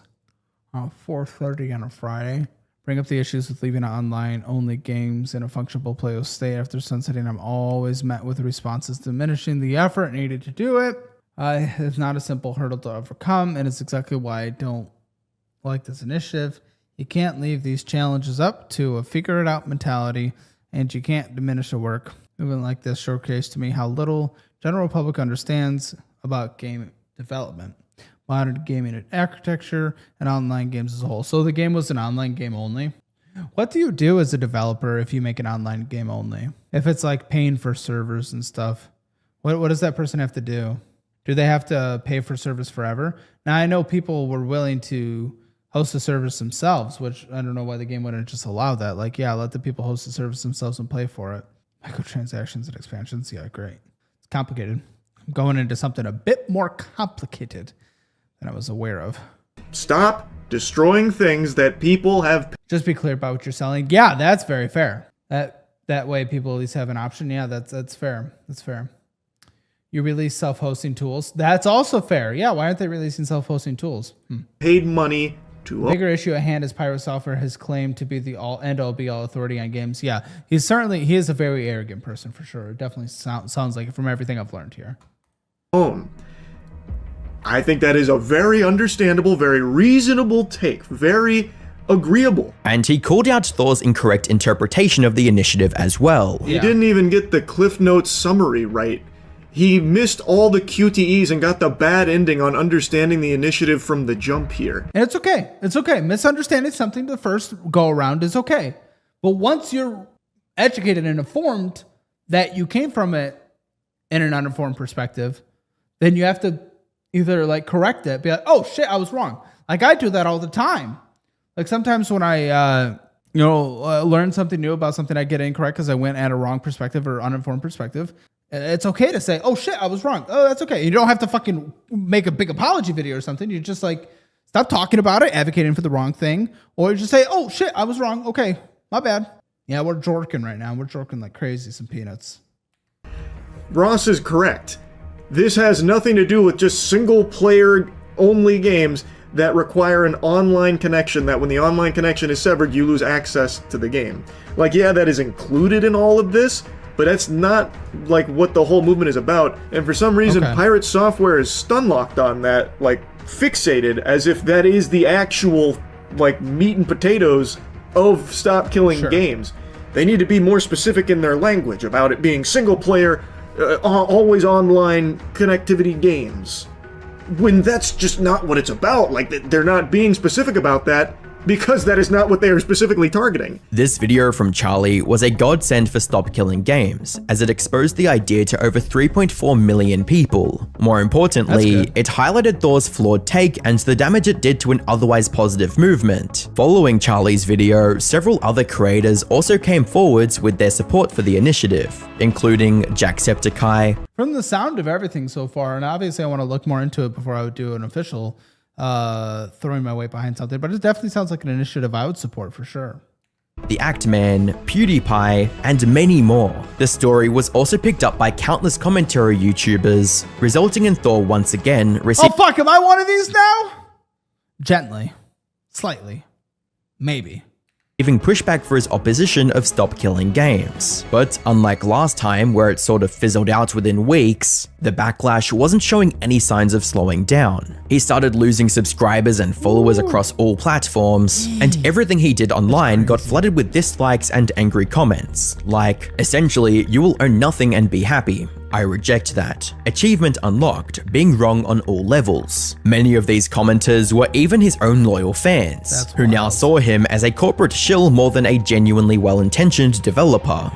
4:30 on a Friday. Bring up the issues with leaving online-only games in a functional playable state after sunsetting. I'm always met with responses diminishing the effort needed to do it. It's not a simple hurdle to overcome, and it's exactly why I don't like this initiative. You can't leave these challenges up to a figure-it-out mentality, and you can't diminish the work. Movement like this showcased to me how little general public understands about game development, modern gaming and architecture, and online games as a whole. So the game was an online game only. What do you do as a developer if you make an online game only? If it's like paying for servers and stuff, what does that person have to do? Do they have to pay for service forever? Now, I know people were willing to host the service themselves, which I don't know why the game wouldn't just allow that. Like, yeah, let the people host the service themselves and pay for it. Microtransactions and expansions, yeah, great. It's complicated. I'm going into something a bit more complicated than I was aware of. Stop destroying things that people have. Just be clear about what you're selling. Yeah, that's very fair. That way people at least have an option. Yeah, that's fair. That's fair. You release self-hosting tools. That's also fair. Yeah, why aren't they releasing self-hosting tools? Paid money to. Bigger issue at hand is Pyro Software has claimed to be the end-all be-all authority on games. Yeah, he is a very arrogant person for sure. It definitely sounds like it from everything I've learned here. I think that is a very understandable, very reasonable take. Very agreeable. And he called out Thor's incorrect interpretation of the initiative as well. He didn't even get the Cliff Notes summary right. He missed all the QTEs and got the bad ending on understanding the initiative from the jump here. And it's okay. It's okay. Misunderstanding something the first go around is okay. But once you're educated and informed that you came from it in an uninformed perspective, then you have to either like correct it, be like, oh shit, I was wrong. Like I do that all the time. Like sometimes when I, learn something new about something, I get incorrect because I went at a wrong perspective or uninformed perspective. It's okay to say, oh shit, I was wrong. Oh, that's okay. You don't have to fucking make a big apology video or something. You just like stop talking about it, advocating for the wrong thing, or just say, oh shit, I was wrong. Okay, my bad. Yeah, we're jorking right now. We're jorking like crazy, some peanuts. Ross is correct. This has nothing to do with just single player only games that require an online connection, that when the online connection is severed, you lose access to the game. Like, yeah, that is included in all of this, but that's not like what the whole movement is about. And for some reason, Pirate Software is stun-locked on that, like fixated as if that is the actual like meat and potatoes of stop killing games. They need to be more specific in their language about it being single player, always online connectivity games. When that's just not what it's about. Like, they're not being specific about that because that is not what they are specifically targeting. This video from Charlie was a godsend for Stop Killing Games, as it exposed the idea to over 3.4 million people. More importantly, it highlighted Thor's flawed take and the damage it did to an otherwise positive movement. Following Charlie's video, several other creators also came forwards with their support for the initiative, including Jacksepticeye. From the sound of everything so far, and obviously I want to look more into it before I would do an official throwing my weight behind something, but it definitely sounds like an initiative I would support for sure. The Actman, PewDiePie, and many more. The story was also picked up by countless commentary YouTubers, resulting in Thor once again receiving— Oh fuck, am I one of these now? Gently. Slightly. Maybe. giving pushback for his opposition of Stop Killing Games. But unlike last time, where it sort of fizzled out within weeks, the backlash wasn't showing any signs of slowing down. He started losing subscribers and followers across all platforms, and everything he did online got flooded with dislikes and angry comments, like, essentially, you will own nothing and be happy. I reject that. Achievement unlocked, being wrong on all levels. Many of these commenters were even his own loyal fans, who now saw him as a corporate shill more than a genuinely well-intentioned developer.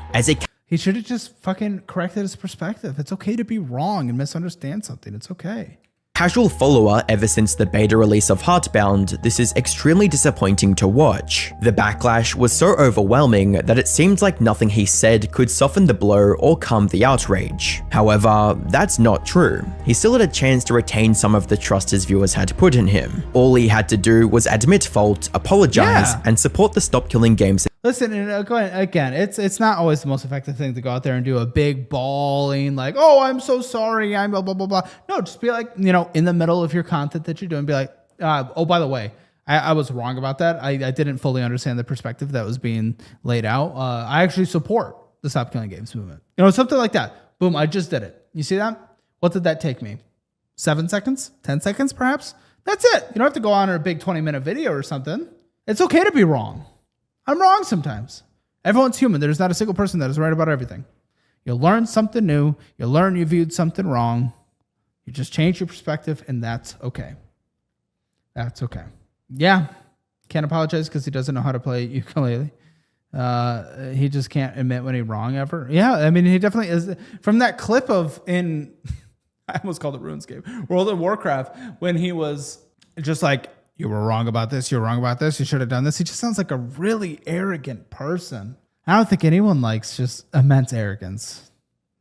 He should have just fucking corrected his perspective. It's okay to be wrong and misunderstand something. It's okay. Casual follower ever since the beta release of Heartbound, this is extremely disappointing to watch. The backlash was so overwhelming that it seemed like nothing he said could soften the blow or calm the outrage. However, that's not true. He still had a chance to retain some of the trust his viewers had put in him. All he had to do was admit fault, apologize, and support the Stop Killing Games. Listen, and again, it's not always the most effective thing to go out there and do a big bawling like, oh, I'm so sorry, I'm blah, blah, blah, blah. No, just be like, you know, in the middle of your content that you're doing, be like, oh, by the way, I was wrong about that. I didn't fully understand the perspective that was being laid out. I actually support the Stop Killing Games movement. You know, something like that. Boom, I just did it. You see that? What did that take me? 7 seconds? 10 seconds, perhaps? That's it. You don't have to go on a big 20-minute video or something. It's okay to be wrong. I'm wrong sometimes. Everyone's human. There's not a single person that is right about everything. You'll learn something new. You'll learn you viewed something wrong. You just change your perspective, and that's okay. That's okay. Yeah. Can't apologize because he doesn't know how to play ukulele. He just can't admit when he's wrong ever. Yeah, I mean, he definitely is. From that clip of in, I almost called it RuneScape, World of Warcraft, when he was just like, you were wrong about this, you were wrong about this, you should have done this. He just sounds like a really arrogant person. I don't think anyone likes just immense arrogance.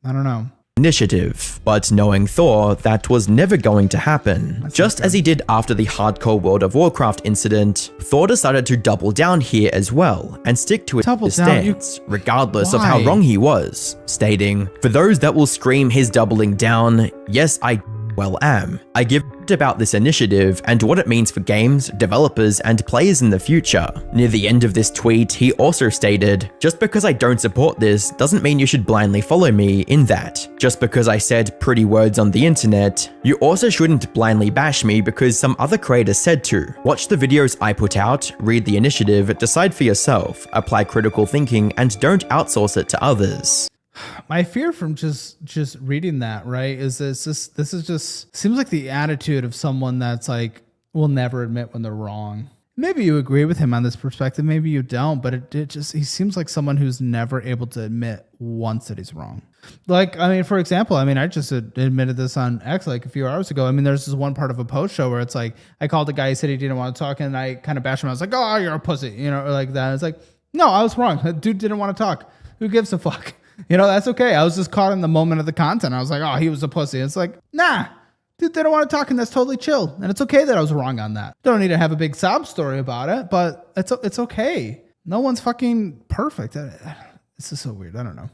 I don't know. Initiative, but knowing Thor, that was never going to happen. Just as he did after the hardcore World of Warcraft incident, Thor decided to double down here as well and stick to his stance, regardless of how wrong he was, stating, "For those that will scream his doubling down, yes, I am. I give about this initiative and what it means for games, developers, and players in the future." Near the end of this tweet, he also stated, "Just because I don't support this doesn't mean you should blindly follow me in that. Just because I said pretty words on the internet, you also shouldn't blindly bash me because some other creators said to. Watch the videos I put out, read the initiative, decide for yourself, apply critical thinking, and don't outsource it to others." My fear from just reading that, right, is this is just seems like the attitude of someone that's like will never admit when they're wrong. maybe you agree with him on this perspective, maybe you don't, but it just, he seems like someone who's never able to admit once that he's wrong. Like, I mean, for example, I mean, I just admitted this on X like a few hours ago. I mean, there's this one part of a post show where it's like, I called the guy, he said he didn't want to talk, and I kind of bashed him. I was like, oh, you're a pussy, you know, or like that. It's like, no, I was wrong. The dude didn't want to talk. Who gives a fuck? You know, that's okay. I was just caught in the moment of the content. I was like, oh, he was a pussy. It's like, nah, dude, they don't want to talk, and that's totally chill. And it's okay that I was wrong on that. Don't need to have a big sob story about it, but it's okay. No one's fucking perfect. This is so weird. I don't know.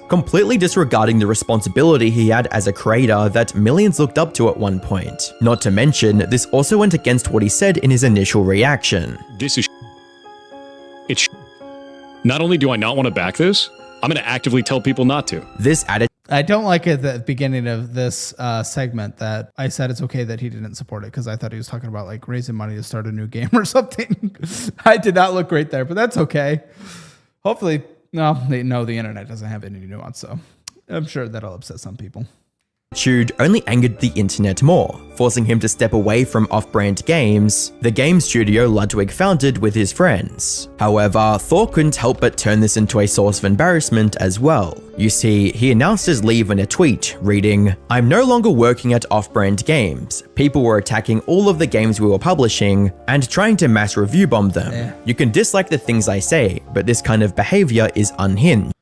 Completely disregarding the responsibility he had as a creator that millions looked up to at one point. Not to mention, this also went against what he said in his initial reaction. This is it's not only do I not want to back this, I'm going to actively tell people not to. This added. I don't like at the beginning of this segment that I said it's okay that he didn't support it, because I thought he was talking about like raising money to start a new game or something. I did not look great there, but that's okay. Hopefully, no, the internet doesn't have any nuance, so I'm sure that'll upset some people. Attitude only angered the internet more, forcing him to step away from off-brand games, the game studio Ludwig founded with his friends. However, Thor couldn't help but turn this into a source of embarrassment as well. You see, he announced his leave in a tweet, reading, "I'm no longer working at off-brand games. People were attacking all of the games we were publishing and trying to mass review bomb them. You can dislike the things I say, but this kind of behavior is unhinged."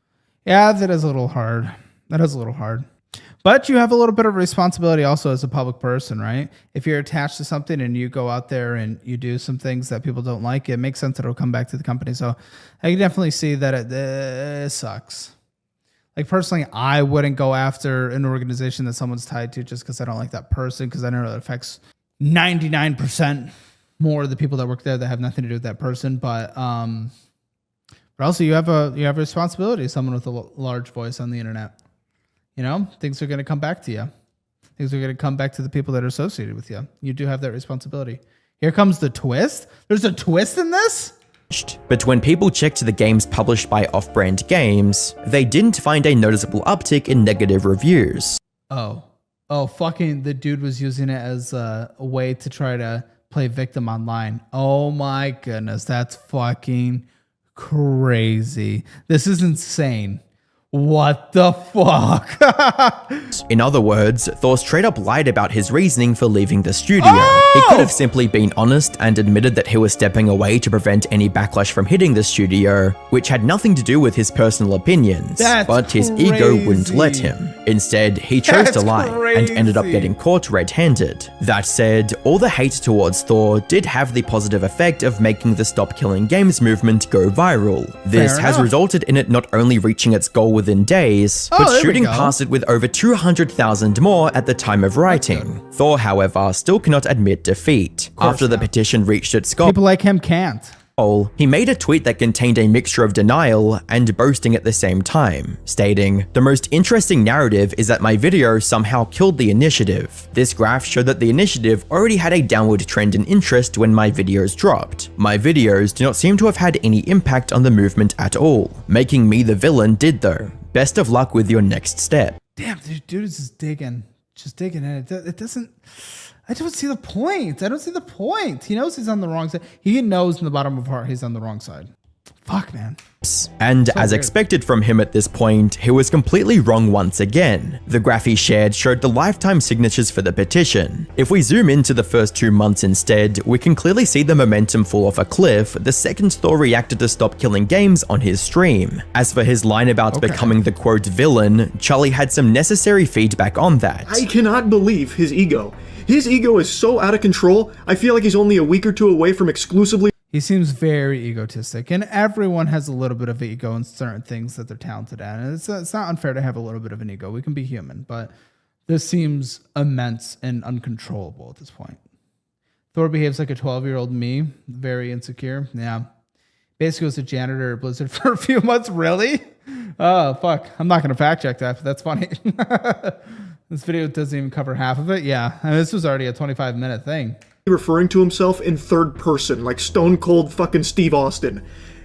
Yeah, that is a little hard. That is a little hard. But you have a little bit of responsibility also as a public person, right? If you're attached to something and you go out there and you do some things that people don't like, it makes sense that it'll come back to the company. So I can definitely see that it sucks. Like personally, I wouldn't go after an organization that someone's tied to just because I don't like that person, because I know it affects 99% more of the people that work there that have nothing to do with that person. But also you have a responsibility as someone with a large voice on the internet. You know, things are going to come back to you. Things are going to come back to the people that are associated with you. You do have that responsibility. Here comes the twist. There's a twist in this? But when people checked the games published by off-brand games, they didn't find a noticeable uptick in negative reviews. Oh, fucking the dude was using it as a way to try to play victim online. Oh my goodness, that's fucking crazy. This is insane. What the fuck? In other words, Thor straight up lied about his reasoning for leaving the studio. He could have simply been honest and admitted that he was stepping away to prevent any backlash from hitting the studio, which had nothing to do with his personal opinions. But his ego wouldn't let him. Instead, he chose to lie and ended up getting caught red-handed. That said, all the hate towards Thor did have the positive effect of making the Stop Killing Games movement go viral. This has resulted in it not only reaching its goal within days, but shooting past it with over 200,000 more at the time of writing. Thor, however, still cannot admit defeat. After the petition reached its goal, people like him can't. He made a tweet that contained a mixture of denial and boasting at the same time, stating, "The most interesting narrative is that my video somehow killed the initiative. This graph showed that the initiative already had a downward trend in interest when my videos dropped. My videos do not seem to have had any impact on the movement at all. Making me the villain did though. Best of luck with your next step." Damn, dude is just digging in it. It doesn't. I don't see the point. I don't see the point. He knows he's on the wrong side. He knows in the bottom of his heart he's on the wrong side. Fuck, man. And as expected from him at this point, he was completely wrong once again. The graph he shared showed the lifetime signatures for the petition. If we zoom into the first 2 months instead, we can clearly see the momentum fall off a cliff the second Thor reacted to Stop Killing Games on his stream. As for his line about becoming the quote villain, Charlie had some necessary feedback on that. I cannot believe his ego. His ego is so out of control, I feel like he's only a week or two away from exclusively... He seems very egotistic, and everyone has a little bit of ego in certain things that they're talented at, and it's not unfair to have a little bit of an ego. We can be human, but this seems immense and uncontrollable at this point. Thor behaves like a 12-year-old me, very insecure. Yeah. Basically was a janitor at Blizzard for a few months. Really? Oh, fuck. I'm not going to fact check that, but that's funny. This video doesn't even cover half of it. Yeah, I mean, this was already a 25-minute thing. Referring to himself in third person, like Stone Cold fucking Steve Austin.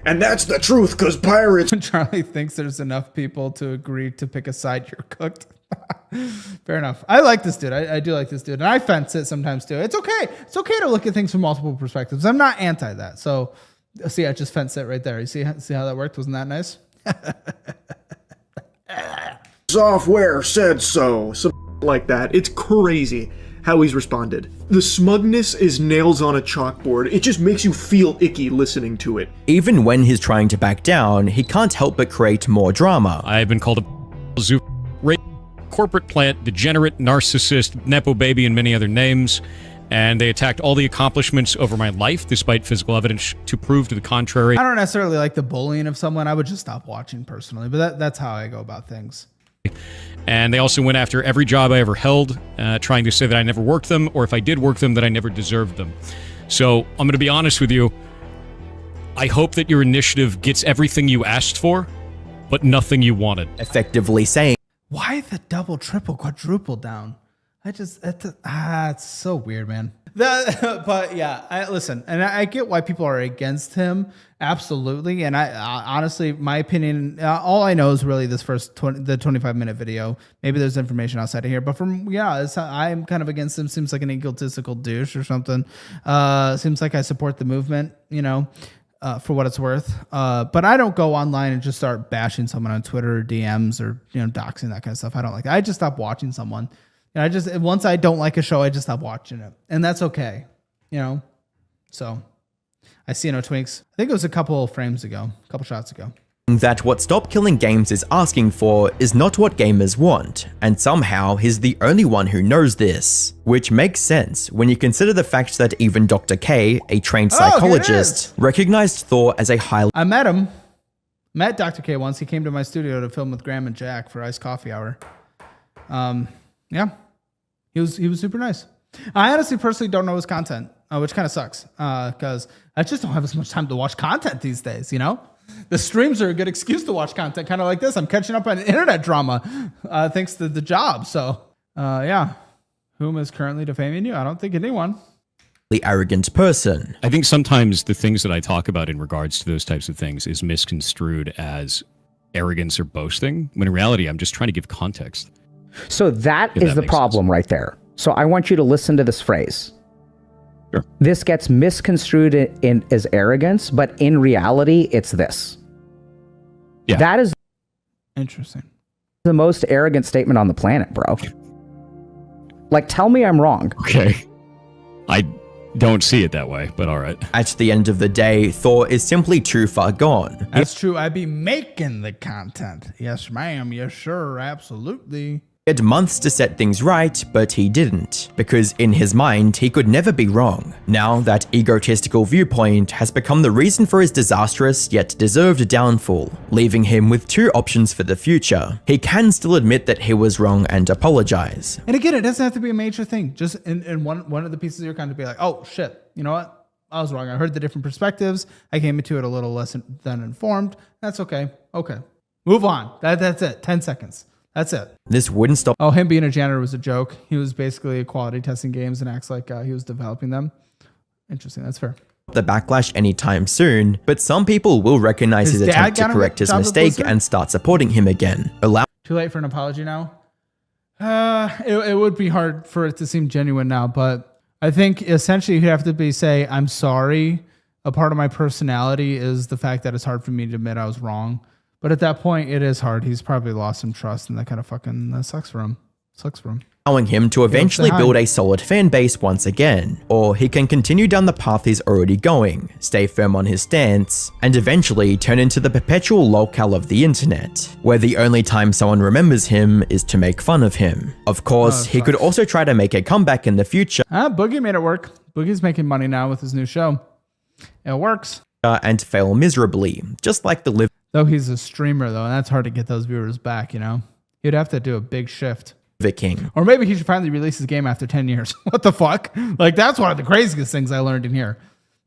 And that's the truth, because pirates... Charlie thinks there's enough people to agree to pick a side, you're cooked. Fair enough. I like this dude. I do like this dude. And I fence it sometimes too. It's okay. It's okay to look at things from multiple perspectives. I'm not anti that. So see, I just fenced it right there. You see how that worked? Wasn't that nice? Software said so. Like that. It's crazy how he's responded. The smugness is nails on a chalkboard. It just makes you feel icky listening to it. Even when he's trying to back down, he can't help but create more drama. I have been called a zoo, corporate plant, degenerate, narcissist, nepo baby, and many other names. And they attacked all the accomplishments over my life, despite physical evidence to prove to the contrary. I don't necessarily like the bullying of someone. I would just stop watching personally, but that's how I go about things. And they also went after every job I ever held, trying to say that I never worked them, or if I did work them, that I never deserved them. So I'm going to be honest with you. I hope that your initiative gets everything you asked for, but nothing you wanted. Effectively saying, why the double, triple, quadruple down? It's so weird, man. But yeah, listen, and I get why people are against him. Absolutely. And I honestly, my opinion, all I know is really this first 25-minute video. Maybe there's information outside of here, but I'm kind of against him. Seems like an egotistical douche or something. Seems like I support the movement, for what it's worth. But I don't go online and just start bashing someone on Twitter or DMs or, doxing, that kind of stuff. I don't like that. I just stop watching someone. Once I don't like a show, I just stop watching it. And that's okay. So I see no twinks. I think it was a couple shots ago. That what Stop Killing Games is asking for is not what gamers want, and somehow he's the only one who knows this. Which makes sense when you consider the fact that even Dr. K, a trained psychologist, recognized Thor as a highly... I met Dr. K once. He came to my studio to film with Graham and Jack for Iced Coffee Hour. Yeah, he was super nice. I honestly personally don't know his content, which kind of sucks because I just don't have as much time to watch content these days, The streams are a good excuse to watch content kind of like this. I'm catching up on internet drama thanks to the job. So, yeah. Whom is currently defaming you? I don't think anyone. The arrogant person. I think sometimes the things that I talk about in regards to those types of things is misconstrued as arrogance or boasting, when in reality, I'm just trying to give context. So that is the problem right there. So I want you to listen to this phrase. Sure. This gets misconstrued as arrogance, but in reality, it's this. Yeah. That is interesting. The most arrogant statement on the planet, bro. Like, tell me I'm wrong. Okay. I don't see it that way, but all right. At the end of the day, Thor is simply too far gone. That's true. I be making the content. Yes, ma'am. Yes, sure. Absolutely. He had months to set things right, but he didn't, because in his mind, he could never be wrong. Now, that egotistical viewpoint has become the reason for his disastrous yet deserved downfall, leaving him with two options for the future. He can still admit that he was wrong and apologize. And again, it doesn't have to be a major thing. Just in one of the pieces of your content, be like, oh shit, you know what? I was wrong. I heard the different perspectives. I came into it a little less than informed. That's okay. Okay. Move on. That's it. 10 seconds. That's it. This wouldn't stop. Oh, him being a janitor was a joke. He was basically quality testing games and acts like he was developing them. Interesting. That's fair. The backlash anytime soon, but some people will recognize his attempt to correct his mistake and start supporting him again. Too late for an apology now? It would be hard for it to seem genuine now, but I think essentially you'd have to say, I'm sorry. A part of my personality is the fact that it's hard for me to admit I was wrong. But at that point, it is hard. He's probably lost some trust, and that kind of fucking sucks for him. Allowing him to eventually build a solid fan base once again, or he can continue down the path he's already going, stay firm on his stance, and eventually turn into the perpetual lolcow of the internet, where the only time someone remembers him is to make fun of him. Of course, he could also try to make a comeback in the future. Boogie made it work. Boogie's making money now with his new show. It works. And fail miserably, just like the live. Though he's a streamer, though, and that's hard to get those viewers back, He'd have to do a big shift. King. Or maybe he should finally release his game after 10 years. What the fuck? Like, that's one of the craziest things I learned in here.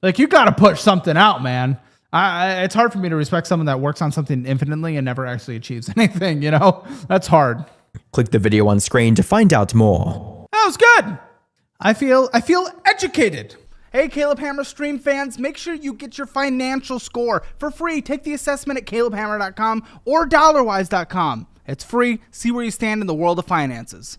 Like, you got to push something out, man. It's hard for me to respect someone that works on something infinitely and never actually achieves anything, That's hard. Click the video on screen to find out more. That was good. I feel educated. Hey, Caleb Hammer stream fans, make sure you get your financial score for free. Take the assessment at calebhammer.com or dollarwise.com. It's free. See where you stand in the world of finances.